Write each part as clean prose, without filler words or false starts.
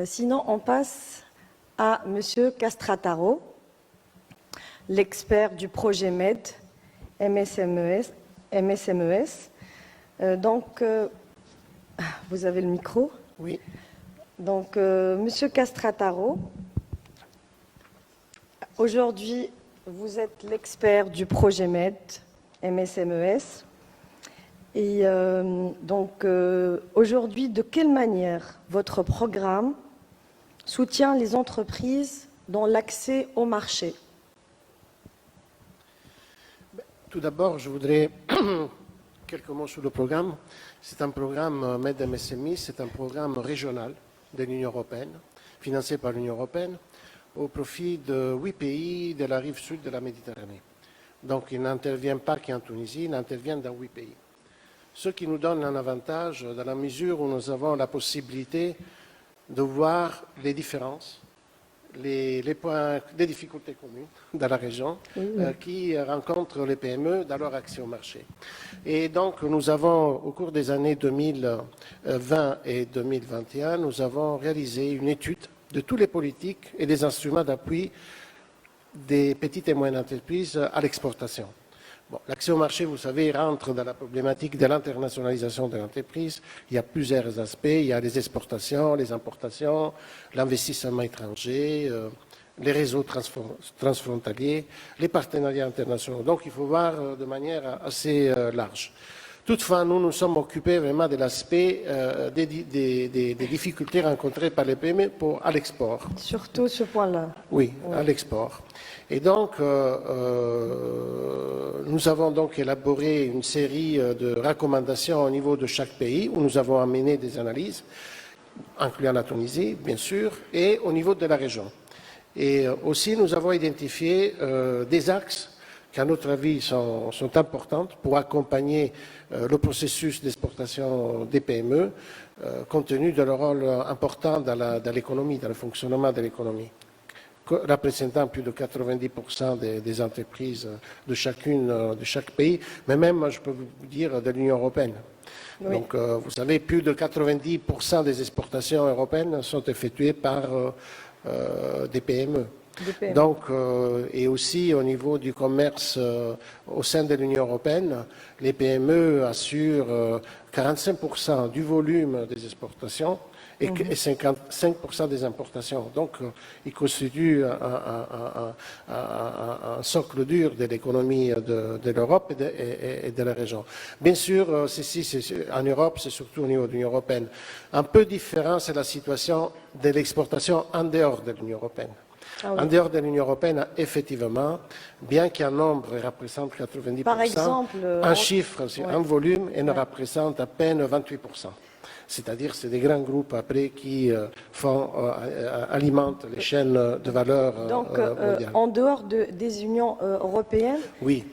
Sinon, on passe à M. Castrataro, l'expert du projet MED, MSMES. Donc, vous avez le micro. Oui. Donc, M. Castrataro, aujourd'hui, vous êtes l'expert du projet MED, MSMES. Et donc, aujourd'hui, de quelle manière votre programme soutient les entreprises dans l'accès au marché? Tout d'abord, je voudrais quelques mots sur le programme. C'est un programme MED MSMI, c'est un programme régional de l'Union européenne, financé par l'Union européenne, au profit de 8 pays de la rive sud de la Méditerranée. Donc, il n'intervient pas qu'en Tunisie, il intervient dans 8 pays. Ce qui nous donne un avantage dans la mesure où nous avons la possibilité de voir les différences, les difficultés communes dans la région qui rencontrent les PME dans leur accès au marché. Et donc, nous avons, au cours des années 2020 et 2021, nous avons réalisé une étude de toutes les politiques et des instruments d'appui des petites et moyennes entreprises à l'exportation. Bon, l'accès au marché, vous savez, rentre dans la problématique de l'internationalisation de l'entreprise. Il y a plusieurs aspects. Il y a les exportations, les importations, l'investissement étranger, les réseaux transfrontaliers, les partenariats internationaux. Donc, il faut voir de manière assez large. Toutefois, nous nous sommes occupés vraiment de l'aspect des difficultés rencontrées par les PME à l'export. Surtout ce point-là. Oui, à l'export. Et donc, nous avons donc élaboré une série de recommandations au niveau de chaque pays où nous avons amené des analyses, incluant la Tunisie, bien sûr, et au niveau de la région. Et aussi, nous avons identifié des axes qui, à notre avis, sont importantes pour accompagner le processus d'exportation des PME, compte tenu de leur rôle important dans l'économie, dans le fonctionnement de l'économie, représentant plus de 90% des entreprises de chaque pays, mais même, je peux vous dire, de l'Union européenne. Oui. Donc, vous savez, plus de 90% des exportations européennes sont effectuées par des PME. Donc, et aussi au niveau du commerce au sein de l'Union européenne, les PME assurent 45% du volume des exportations et 55% des importations. Donc, ils constituent un socle dur de l'économie de l'Europe et de la région. Bien sûr, en Europe, c'est surtout au niveau de l'Union européenne. Un peu différent, c'est la situation de l'exportation en dehors de l'Union européenne. Ah oui. En dehors de l'Union européenne, effectivement, bien qu'un nombre représente 90%, par exemple, un chiffre, un volume, et ne représente à peine 28%. C'est-à-dire c'est des grands groupes après qui alimentent les chaînes de valeur mondiales. En dehors des unions européennes? Oui.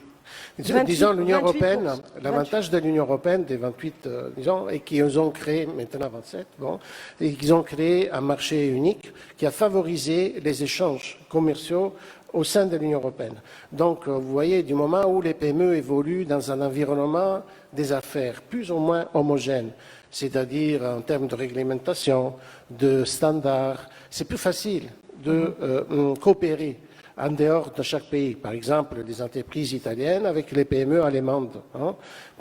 Disons l'Union européenne, l'avantage de l'Union européenne des 28, disons, et qu'ils ont créé, maintenant 27, bon, et qu'ils ont créé un marché unique qui a favorisé les échanges commerciaux au sein de l'Union européenne. Donc, vous voyez, du moment où les PME évoluent dans un environnement des affaires plus ou moins homogène, c'est-à-dire en termes de réglementation, de standards, c'est plus facile de coopérer en dehors de chaque pays. Par exemple, les entreprises italiennes avec les PME allemandes,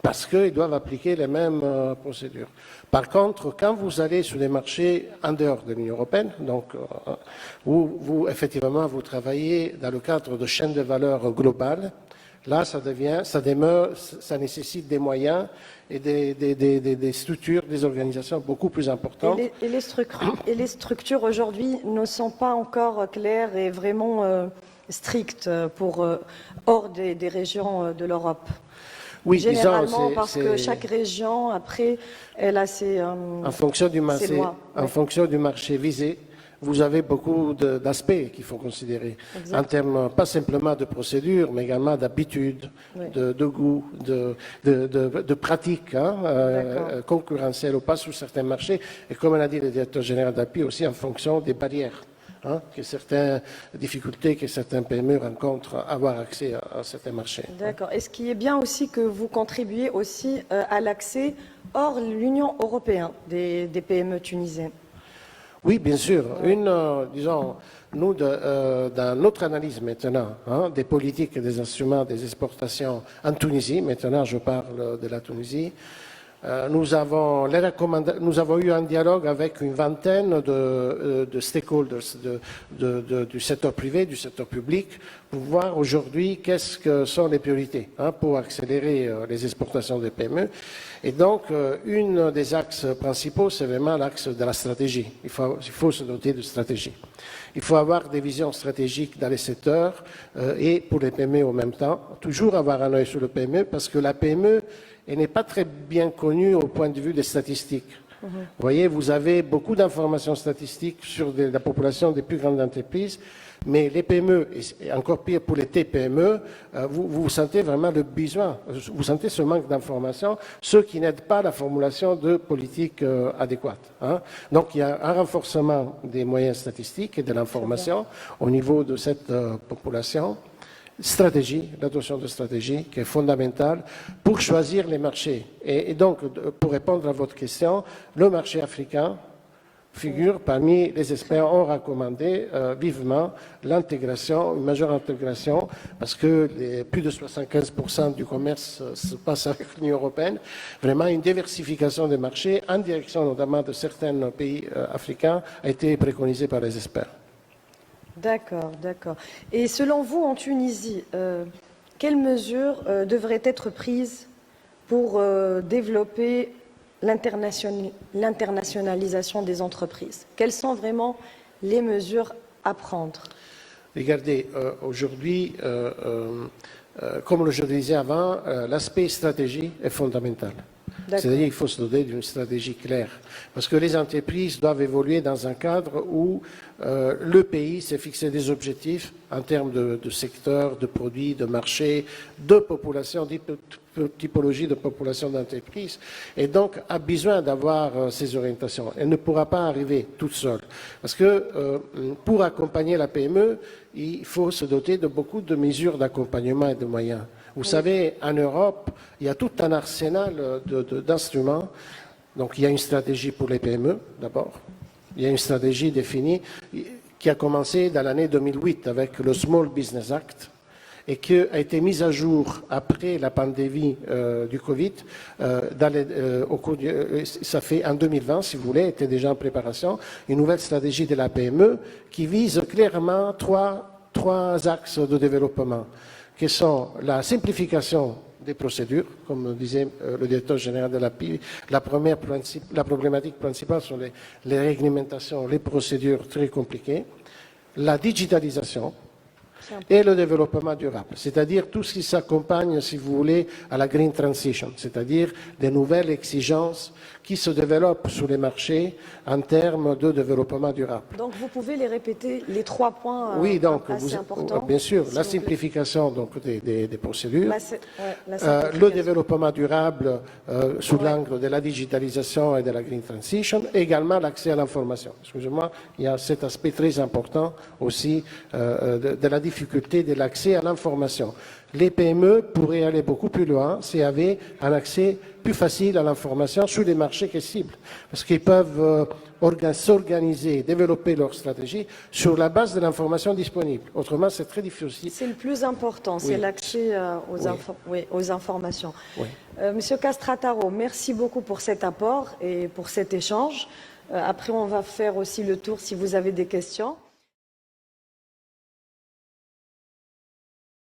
parce qu'ils doivent appliquer les mêmes procédures. Par contre, quand vous allez sur des marchés en dehors de l'Union européenne, donc où effectivement vous travaillez dans le cadre de chaînes de valeur globales, là, ça nécessite des moyens et des structures, des organisations beaucoup plus importantes. Et les structures aujourd'hui ne sont pas encore claires et vraiment strictes pour hors des régions de l'Europe. Oui, généralement, parce que chaque région, après, elle a ses en fonction du marché, lois. En fonction du marché visé, vous avez beaucoup d'aspects qu'il faut considérer, exact. En termes pas simplement de procédure, mais également d'habitude, oui. de goût, de pratique concurrentielle ou pas sur certains marchés. Et comme l'a dit le directeur général d'API, aussi en fonction des barrières, certaines difficultés que certains PME rencontrent à avoir accès à certains marchés. D'accord. Et ce qui est bien aussi que vous contribuez aussi à l'accès hors l'Union européenne des PME tunisiennes. Oui, bien sûr. Disons, nous, dans notre analyse maintenant, des politiques et des instruments des exportations en Tunisie, maintenant je parle de la Tunisie, nous avons eu un dialogue avec une vingtaine de stakeholders du secteur privé, du secteur public, pour voir aujourd'hui qu'est-ce que sont les priorités pour accélérer les exportations des PME. Et donc, une des axes principaux, c'est vraiment l'axe de la stratégie. Il faut se doter de stratégie. Il faut avoir des visions stratégiques dans les secteurs et pour les PME en même temps. Toujours avoir un œil sur le PME parce que la PME, elle n'est pas très bien connue au point de vue des statistiques. Vous voyez, vous avez beaucoup d'informations statistiques sur la population des plus grandes entreprises, mais les PME, et encore pire pour les TPME, vous sentez vraiment le besoin, vous sentez ce manque d'informations, ce qui n'aide pas à la formulation de politiques adéquates. Donc il y a un renforcement des moyens statistiques et de l'information au niveau de cette population. Stratégie, la notion de stratégie qui est fondamentale pour choisir les marchés. Et donc, pour répondre à votre question, le marché africain figure parmi les experts ont recommandé vivement l'intégration, une majeure intégration, parce que plus de 75% du commerce se passe avec l'Union européenne, vraiment une diversification des marchés en direction notamment de certains pays africains a été préconisée par les experts. D'accord, d'accord. Et selon vous, en Tunisie, quelles mesures devraient être prises pour développer l'internationalisation des entreprises? Quelles sont vraiment les mesures à prendre? Regardez, aujourd'hui, comme je le disais avant, l'aspect stratégie est fondamental. C'est-à-dire qu'il faut se doter d'une stratégie claire. Parce que les entreprises doivent évoluer dans un cadre où le pays s'est fixé des objectifs en termes de secteur, de produits, de marché, de population, de typologie de population d'entreprise, et donc a besoin d'avoir ces orientations. Elle ne pourra pas arriver toute seule. Parce que pour accompagner la PME, il faut se doter de beaucoup de mesures d'accompagnement et de moyens. Vous savez, en Europe, il y a tout un arsenal d'instruments. Donc, il y a une stratégie pour les PME, d'abord. Il y a une stratégie définie qui a commencé dans l'année 2008 avec le Small Business Act et qui a été mise à jour après la pandémie du Covid. Ça fait en 2020, si vous voulez, était déjà en préparation, une nouvelle stratégie de la PME qui vise clairement trois axes de développement, qui sont la simplification des procédures, comme disait le directeur général de l'API. La problématique principale sont les réglementations, les procédures très compliquées, la digitalisation et le développement durable, c'est-à-dire tout ce qui s'accompagne, si vous voulez, à la green transition, c'est-à-dire des nouvelles exigences qui se développent sur les marchés en termes de développement durable. Donc vous pouvez les répéter, les 3 points oui, donc, assez importants. Bien sûr, la simplification donc, des procédures, le développement durable sous l'angle de la digitalisation et de la green transition, et également l'accès à l'information. Excusez-moi, il y a cet aspect très important aussi de la difficulté de l'accès à l'information. Les PME pourraient aller beaucoup plus loin s'il y avait un accès plus facile à l'information sur les marchés qu'ils ciblent. Parce qu'ils peuvent s'organiser, développer leur stratégie sur la base de l'information disponible. Autrement, c'est très difficile. C'est le plus important, c'est l'accès aux informations. Oui. Monsieur Castrataro, merci beaucoup pour cet apport et pour cet échange. Après, on va faire aussi le tour si vous avez des questions.